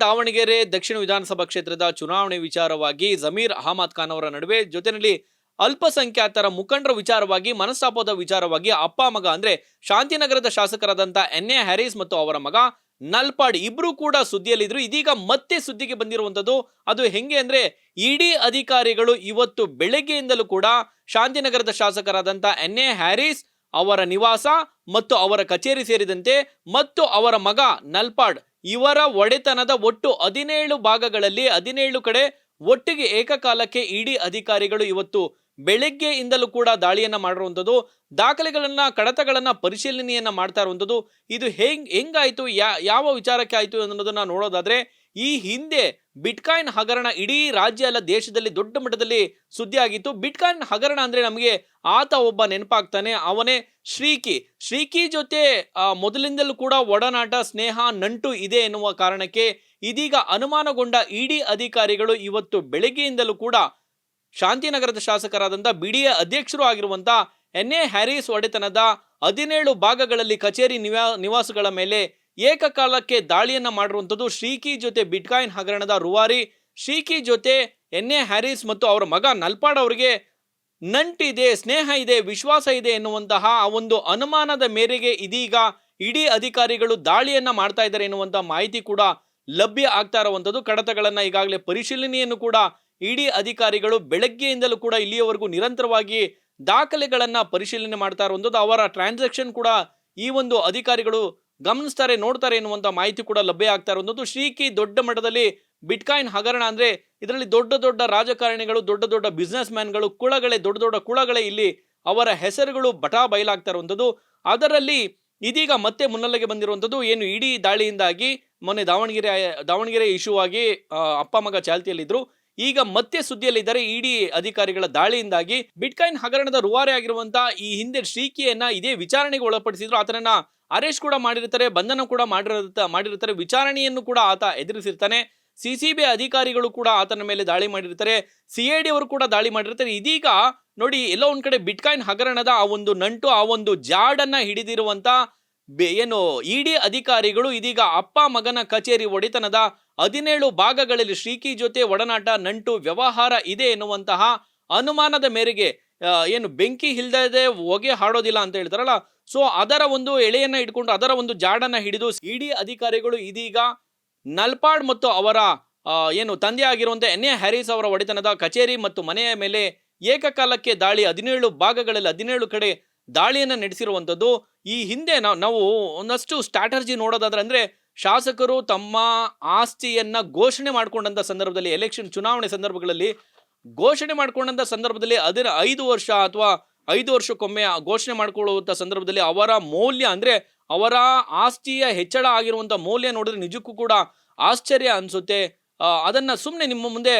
ದಾವಣಗೆರೆ ದಕ್ಷಿಣ ವಿಧಾನಸಭಾ ಕ್ಷೇತ್ರದ ಚುನಾವಣೆ ವಿಚಾರವಾಗಿ ಜಮೀರ್ ಅಹಮದ್ ಖಾನ್ ಅವರ ನಡುವೆ ಜೊತೆಯಲ್ಲಿ ಅಲ್ಪಸಂಖ್ಯಾತರ ಮುಖಂಡರ ವಿಚಾರವಾಗಿ ಮನಸ್ತಾಪದ ವಿಚಾರವಾಗಿ ಅಪ್ಪ ಮಗ ಅಂದ್ರೆ ಶಾಂತಿನಗರದ ಶಾಸಕರಾದಂತ ಎನ್ ಎ ಹ್ಯಾರಿಸ್ ಮತ್ತು ಅವರ ಮಗ ನಲ್ಪಾಡ್ ಇಬ್ರು ಕೂಡ ಸುದ್ದಿಯಲ್ಲಿದ್ರು. ಇದೀಗ ಮತ್ತೆ ಸುದ್ದಿಗೆ ಬಂದಿರುವಂತದ್ದು ಅದು ಹೆಂಗೆ ಅಂದ್ರೆ ಇಡಿ ಅಧಿಕಾರಿಗಳು ಇವತ್ತು ಬೆಳಗ್ಗೆಯಿಂದಲೂ ಕೂಡ ಶಾಂತಿನಗರದ ಶಾಸಕರಾದಂತ ಎನ್ ಎ ಹ್ಯಾರಿಸ್ ಅವರ ನಿವಾಸ ಮತ್ತು ಅವರ ಕಚೇರಿ ಸೇರಿದಂತೆ ಮತ್ತು ಅವರ ಮಗ ನಲ್ಪಾಡ್ ಇವರ ಒಡೆತನದ ಒಟ್ಟು 17 ಭಾಗಗಳಲ್ಲಿ 17 ಕಡೆ ಒಟ್ಟಿಗೆ ಏಕಕಾಲಕ್ಕೆ ಇಡಿ ಅಧಿಕಾರಿಗಳು ಇವತ್ತು ಬೆಳಗ್ಗೆಯಿಂದಲೂ ಕೂಡ ದಾಳಿಯನ್ನ ಮಾಡಿರುವಂಥದ್ದು, ದಾಖಲೆಗಳನ್ನ ಕಡತಗಳನ್ನ ಪರಿಶೀಲನೆಯನ್ನ ಮಾಡ್ತಾ ಇರುವಂಥದ್ದು. ಇದು ಹೆಂಗಾಯ್ತು, ಯಾವ ವಿಚಾರಕ್ಕೆ ಆಯ್ತು ಅನ್ನೋದನ್ನ ನೋಡೋದಾದ್ರೆ, ಈ ಹಿಂದೆ ಬಿಟ್ಕಾಯಿನ್ ಹಗರಣ ಇಡೀ ರಾಜ್ಯ ಅಲ್ಲ ದೇಶದಲ್ಲಿ ದೊಡ್ಡ ಮಟ್ಟದಲ್ಲಿ ಸುದ್ದಿ ಆಗಿತ್ತು. ಬಿಟ್ಕಾಯಿನ್ ಹಗರಣ ಅಂದ್ರೆ ನಮಗೆ ಆತ ಒಬ್ಬ ನೆನಪಾಗ್ತಾನೆ, ಅವನೇ ಶ್ರೀಕಿ ಜೊತೆ ಮೊದಲಿಂದಲೂ ಕೂಡ ಒಡನಾಟ ಸ್ನೇಹ ನಂಟು ಇದೆ ಎನ್ನುವ ಕಾರಣಕ್ಕೆ ಇದೀಗ ಅನುಮಾನಗೊಂಡ ಇಡಿ ಅಧಿಕಾರಿಗಳು ಇವತ್ತು ಬೆಳಗ್ಗೆಯಿಂದಲೂ ಕೂಡ ಶಾಂತಿನಗರದ ಶಾಸಕರಾದಂಥ ಬಿಡಿಎ ಅಧ್ಯಕ್ಷರು ಆಗಿರುವಂತ ಎನ್ ಎ ಹ್ಯಾರಿಸ್ ಒಡೆತನದ 17 ಭಾಗಗಳಲ್ಲಿ ಕಚೇರಿ ನಿವಾಸಗಳ ಮೇಲೆ ಏಕಕಾಲಕ್ಕೆ ದಾಳಿಯನ್ನ ಮಾಡಿರುವಂಥದ್ದು. ಶ್ರೀಕಿ ಜೊತೆ ಬಿಟ್ಕಾಯಿನ್ ಹಗರಣದ ರೂವಾರಿ ಶ್ರೀಕಿ ಜೊತೆ ಎನ್ ಎ ಹ್ಯಾರಿಸ್ ಮತ್ತು ಅವರ ಮಗ ನಲ್ಪಾಡ್ ಅವರಿಗೆ ನಂಟಿದೆ, ಸ್ನೇಹ ಇದೆ, ವಿಶ್ವಾಸ ಇದೆ ಎನ್ನುವಂತಹ ಒಂದು ಅನುಮಾನದ ಮೇರೆಗೆ ಇದೀಗ ಇಡಿ ಅಧಿಕಾರಿಗಳು ದಾಳಿಯನ್ನ ಮಾಡ್ತಾ ಇದ್ದಾರೆ ಎನ್ನುವಂತ ಮಾಹಿತಿ ಕೂಡ ಲಭ್ಯ ಆಗ್ತಾ ಇರುವಂಥದ್ದು. ಕಡತಗಳನ್ನ ಈಗಾಗಲೇ ಪರಿಶೀಲನೆಯನ್ನು ಕೂಡ ಇಡಿ ಅಧಿಕಾರಿಗಳು ಬೆಳಗ್ಗೆಯಿಂದಲೂ ಕೂಡ ಇಲ್ಲಿಯವರೆಗೂ ನಿರಂತರವಾಗಿ ದಾಖಲೆಗಳನ್ನ ಪರಿಶೀಲನೆ ಮಾಡ್ತಾ ಇರುವಂಥದ್ದು. ಅವರ ಟ್ರಾನ್ಸಾಕ್ಷನ್ ಕೂಡ ಈ ಒಂದು ಅಧಿಕಾರಿಗಳು ಗಮನಿಸ್ತಾರೆ, ನೋಡ್ತಾರೆ ಎನ್ನುವಂತ ಮಾಹಿತಿ ಕೂಡ ಲಭ್ಯ ಆಗ್ತಾ ಇರುವಂಥದ್ದು. ಶ್ರೀಕಿ ದೊಡ್ಡ ಮಟ್ಟದಲ್ಲಿ ಬಿಟ್ಕಾಯಿನ್ ಹಗರಣ ಅಂದ್ರೆ ಇದರಲ್ಲಿ ದೊಡ್ಡ ದೊಡ್ಡ ರಾಜಕಾರಣಿಗಳು, ದೊಡ್ಡ ದೊಡ್ಡ ಬಿಸ್ನೆಸ್ ಮ್ಯಾನ್ಗಳು, ದೊಡ್ಡ ದೊಡ್ಡ ಕುಳಗಳೇ ಇಲ್ಲಿ ಅವರ ಹೆಸರುಗಳು ಬಟಾ ಬಯಲಾಗ್ತಾ ಇರುವಂಥದ್ದು. ಅದರಲ್ಲಿ ಇದೀಗ ಮತ್ತೆ ಮುನ್ನೆಲೆಗೆ ಬಂದಿರುವಂಥದ್ದು ಏನು ಇಡೀ ದಾಳಿಯಿಂದಾಗಿ ಮೊನ್ನೆ ದಾವಣಗೆರೆ ಇಶ್ಯೂ ಆಗಿ ಅಪ್ಪ ಮಗ ಚಾಲ್ತಿಯಲ್ಲಿದ್ರು, ಈಗ ಮತ್ತೆ ಸುದ್ದಿಯಲ್ಲಿದ್ದಾರೆ. ಇಡಿ ಅಧಿಕಾರಿಗಳ ದಾಳಿಯಿಂದಾಗಿ ಬಿಟ್ಕಾಯಿನ್ ಹಗರಣದ ರೂವಾರಿ ಆಗಿರುವಂತಹ ಈ ಹಿಂದೆ ಶ್ರೀಕಿಯನ್ನ ಇದೇ ವಿಚಾರಣೆಗೆ ಒಳಪಡಿಸಿದ್ರು. ಆತನನ್ನ ಅರೆಸ್ಟ್ ಕೂಡ ಮಾಡಿರ್ತಾರೆ, ಬಂಧನ ಕೂಡ ಮಾಡಿರ್ತಾರೆ, ವಿಚಾರಣೆಯನ್ನು ಕೂಡ ಆತ ಎದುರಿಸಿರ್ತಾನೆ. ಸಿಸಿಬಿ ಅಧಿಕಾರಿಗಳು ಕೂಡ ಆತನ ಮೇಲೆ ದಾಳಿ ಮಾಡಿರ್ತಾರೆ, ಸಿಐಡಿ ಅವರು ಕೂಡ ದಾಳಿ ಮಾಡಿರ್ತಾರೆ. ಇದೀಗ ನೋಡಿ ಎಲ್ಲೋ ಒಂದ್ ಕಡೆ ಬಿಟ್ಕಾಯಿನ್ ಹಗರಣದ ಆ ಒಂದು ನಂಟು, ಆ ಒಂದು ಜಾಡನ್ನ ಹಿಡಿದಿರುವಂತ ಏನು ಇಡಿ ಅಧಿಕಾರಿಗಳು ಇದೀಗ ಅಪ್ಪ ಮಗನ ಕಚೇರಿ ಒಡೆತನದ 17 ಭಾಗಗಳಲ್ಲಿ ಶ್ರೀಕಿ ಜೊತೆ ಒಡನಾಟ ನಂಟು ವ್ಯವಹಾರ ಇದೆ ಎನ್ನುವಂತಹ ಅನುಮಾನದ ಮೇರೆಗೆ ಏನು ಬೆಂಕಿ ಇಲ್ದದೆ ಹೊಗೆ ಹಾಡೋದಿಲ್ಲ ಅಂತ ಹೇಳ್ತಾರಲ್ಲ, ಸೊ ಅದರ ಒಂದು ಎಳೆಯನ್ನ ಇಟ್ಕೊಂಡು ಅದರ ಒಂದು ಜಾಡನ್ನ ಹಿಡಿದು ಇಡಿ ಅಧಿಕಾರಿಗಳು ಇದೀಗ ನಲ್ಪಾಡ್ ಮತ್ತು ಅವರ ಏನು ತಂದೆ ಆಗಿರುವಂತ ಎನ್ ಎ ಹ್ಯಾರಿಸ್ ಅವರ ಒಡೆತನದ ಕಚೇರಿ ಮತ್ತು ಮನೆಯ ಮೇಲೆ ಏಕಕಾಲಕ್ಕೆ ದಾಳಿ 17 ಭಾಗಗಳಲ್ಲಿ 17 ಕಡೆ ದಾಳಿಯನ್ನ ನಡೆಸಿರುವಂಥದ್ದು. ಈ ಹಿಂದೆ ನಾವು ಒಂದಷ್ಟು ಸ್ಟ್ರಾಟರ್ಜಿ ನೋಡೋದಾದ್ರೆ ಅಂದ್ರೆ ಶಾಸಕರು ತಮ್ಮ ಆಸ್ತಿಯನ್ನ ಘೋಷಣೆ ಮಾಡ್ಕೊಂಡಂತ ಸಂದರ್ಭದಲ್ಲಿ, ಎಲೆಕ್ಷನ್ ಚುನಾವಣೆ ಸಂದರ್ಭಗಳಲ್ಲಿ ಘೋಷಣೆ ಮಾಡ್ಕೊಂಡಂತ ಸಂದರ್ಭದಲ್ಲಿ ಅದರ 5 ವರ್ಷ ಅಥವಾ 5 ವರ್ಷಕ್ಕೊಮ್ಮೆ ಘೋಷಣೆ ಮಾಡ್ಕೊಳ್ಳುವಂತ ಸಂದರ್ಭದಲ್ಲಿ ಅವರ ಮೌಲ್ಯ ಅಂದ್ರೆ ಅವರ ಆಸ್ತಿಯ ಹೆಚ್ಚಳ ಆಗಿರುವಂತ ಮೌಲ್ಯ ನೋಡಿದ್ರೆ ನಿಜಕ್ಕೂ ಕೂಡ ಆಶ್ಚರ್ಯ ಅನ್ಸುತ್ತೆ. ಅದನ್ನ ಸುಮ್ಮನೆ ನಿಮ್ಮ ಮುಂದೆ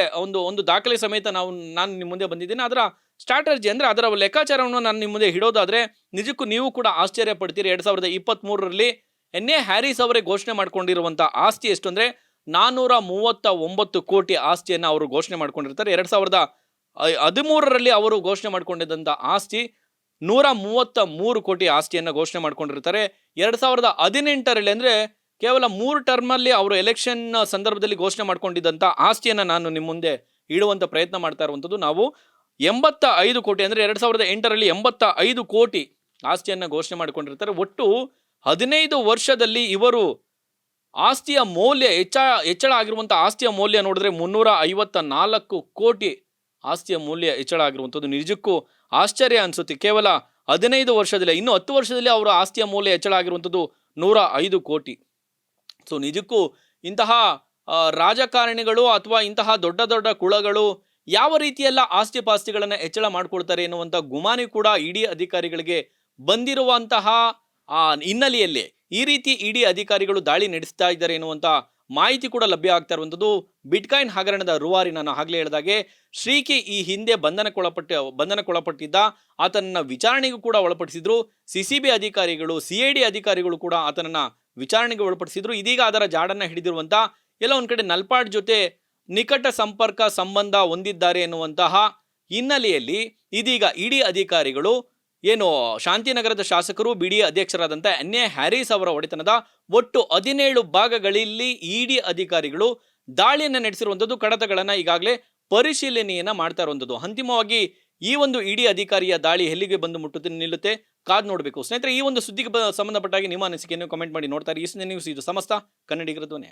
ಒಂದು ದಾಖಲೆ ಸಮೇತ ನಾನು ನಿಮ್ಮ ಮುಂದೆ ಬಂದಿದ್ದೀನಿ. ಅದರ ಸ್ಟ್ರಾಟರ್ಜಿ ಅಂದ್ರೆ ಅದರ ಲೆಕ್ಕಾಚಾರವನ್ನು ನಾನು ನಿಮ್ಮ ಮುಂದೆ ಹಿಡೋದಾದ್ರೆ ನಿಜಕ್ಕೂ ನೀವು ಕೂಡ ಆಶ್ಚರ್ಯ ಪಡ್ತೀರಿ. 2023ರಲ್ಲಿ ಎನ್ ಎ ಹ್ಯಾರಿಸ್ ಅವರೇ ಘೋಷಣೆ ಮಾಡ್ಕೊಂಡಿರುವಂತ ಆಸ್ತಿ ಎಷ್ಟು ಅಂದ್ರೆ 439 ಕೋಟಿ ಆಸ್ತಿಯನ್ನ ಅವರು ಘೋಷಣೆ ಮಾಡ್ಕೊಂಡಿರ್ತಾರೆ. 2013ರಲ್ಲಿ ಅವರು ಘೋಷಣೆ ಮಾಡ್ಕೊಂಡಿದ್ದಂತ ಆಸ್ತಿ 133 ಕೋಟಿ ಆಸ್ತಿಯನ್ನ ಘೋಷಣೆ ಮಾಡ್ಕೊಂಡಿರ್ತಾರೆ. 2018ರಲ್ಲಿ ಅಂದ್ರೆ ಕೇವಲ 3 ಟರ್ಮಲ್ಲಿ ಅವರು ಎಲೆಕ್ಷನ್ ಸಂದರ್ಭದಲ್ಲಿ ಘೋಷಣೆ ಮಾಡ್ಕೊಂಡಿದ್ದಂತ ಆಸ್ತಿಯನ್ನ ನಾನು ನಿಮ್ಮ ಮುಂದೆ ಇಡುವಂತ ಪ್ರಯತ್ನ ಮಾಡ್ತಾ ಇರುವಂತದ್ದು. ನಾವು 85 ಕೋಟಿ ಅಂದ್ರೆ 2008ರಲ್ಲಿ 85 ಕೋಟಿ ಆಸ್ತಿಯನ್ನ ಘೋಷಣೆ ಮಾಡ್ಕೊಂಡಿರ್ತಾರೆ. ಒಟ್ಟು 15 ವರ್ಷದಲ್ಲಿ ಇವರು ಆಸ್ತಿಯ ಮೌಲ್ಯ ಹೆಚ್ಚಳ ಆಗಿರುವಂತಹ ಆಸ್ತಿಯ ಮೌಲ್ಯ ನೋಡಿದ್ರೆ 354 ಕೋಟಿ ಆಸ್ತಿಯ ಮೌಲ್ಯ ಹೆಚ್ಚಳ ಆಗಿರುವಂಥದ್ದು ನಿಜಕ್ಕೂ ಆಶ್ಚರ್ಯ ಅನ್ಸುತ್ತೆ. ಕೇವಲ 15 ವರ್ಷದಲ್ಲಿ, ಇನ್ನು 10 ವರ್ಷದಲ್ಲಿ ಅವರ ಆಸ್ತಿಯ ಮೌಲ್ಯ ಹೆಚ್ಚಳ ಆಗಿರುವಂಥದ್ದು 105 ಕೋಟಿ. ಸೊ ನಿಜಕ್ಕೂ ಇಂತಹ ರಾಜಕಾರಣಿಗಳು ಅಥವಾ ಇಂತಹ ದೊಡ್ಡ ದೊಡ್ಡ ಕುಳಗಳು ಯಾವ ರೀತಿಯೆಲ್ಲ ಆಸ್ತಿ ಪಾಸ್ತಿಗಳನ್ನ ಹೆಚ್ಚಳ ಮಾಡ್ಕೊಳ್ತಾರೆ ಎನ್ನುವಂತ ಗುಮಾನಿ ಕೂಡ ಇಡಿ ಅಧಿಕಾರಿಗಳಿಗೆ ಬಂದಿರುವಂತಹ ಹಿನ್ನೆಲೆಯಲ್ಲಿ ಈ ರೀತಿ ಇಡಿ ಅಧಿಕಾರಿಗಳು ದಾಳಿ ನಡೆಸ್ತಾ ಇದ್ದಾರೆ ಎನ್ನುವಂತ ಮಾಹಿತಿ ಕೂಡ ಲಭ್ಯ ಆಗ್ತಾ ಇರುವಂಥದ್ದು. ಬಿಟ್ಕಾಯಿನ್ ಹಗರಣದ ರೂವಾರಿ ನಾನು ಆಗ್ಲೇ ಹೇಳಿದಾಗೆ ಶ್ರೀಕಿ ಈ ಹಿಂದೆ ಬಂಧನಕ್ಕೊಳಪಟ್ಟಿದ್ದ, ಆತನನ್ನ ವಿಚಾರಣೆಗೂ ಕೂಡ ಒಳಪಡಿಸಿದ್ರು. ಸಿಸಿಬಿ ಅಧಿಕಾರಿಗಳು, ಸಿಐಡಿ ಅಧಿಕಾರಿಗಳು ಕೂಡ ಆತನನ್ನ ವಿಚಾರಣೆಗೆ ಒಳಪಡಿಸಿದ್ರು. ಇದೀಗ ಅದರ ಜಾಡನ್ನ ಹಿಡಿದಿರುವಂತ ಎಲ್ಲ ಒಂದ್ ಕಡೆ ನಲ್ಪಾಡ್ ಜೊತೆ ನಿಕಟ ಸಂಬಂಧ ಹೊಂದಿದ್ದಾರೆ ಎನ್ನುವಂತಹ ಹಿನ್ನೆಲೆಯಲ್ಲಿ ಇದೀಗ ಇಡಿ ಅಧಿಕಾರಿಗಳು ಏನು ಶಾಂತಿನಗರದ ಶಾಸಕರು ಬಿಡಿ ಅಧ್ಯಕ್ಷರಾದಂಥ ಎನ್.ಎ. ಹ್ಯಾರಿಸ್ ಅವರ ಒಡೆತನದ ಒಟ್ಟು 17 ಭಾಗಗಳಲ್ಲಿ ಇಡಿ ಅಧಿಕಾರಿಗಳು ದಾಳಿಯನ್ನು ನಡೆಸಿರುವಂಥದ್ದು, ಕಡತಗಳನ್ನು ಈಗಾಗಲೇ ಪರಿಶೀಲನೆಯನ್ನ ಮಾಡ್ತಾ ಇರುವಂಥದ್ದು. ಅಂತಿಮವಾಗಿ ಈ ಒಂದು ಇಡಿ ಅಧಿಕಾರಿಯ ದಾಳಿ ಎಲ್ಲಿಗೆ ಬಂದು ಮುಟ್ಟುತ್ತೆ ನಿಲ್ಲುತ್ತೆ ಕಾದ್ ನೋಡಬೇಕು. ಸ್ನೇಹಿತರೆ, ಈ ಒಂದು ಸುದ್ದಿಗೆ ಸಂಬಂಧಪಟ್ಟಾಗಿ ನಿಮ್ಮ ಅನಿಸಿಕೆಯನ್ನು ಕಮೆಂಟ್ ಮಾಡಿ. ನೋಡ್ತಾರೆ ಈ ನ್ಯೂಸ್, ಇದು ಸಮಸ್ತ ಕನ್ನಡಿಗರ ಧ್ವನಿ.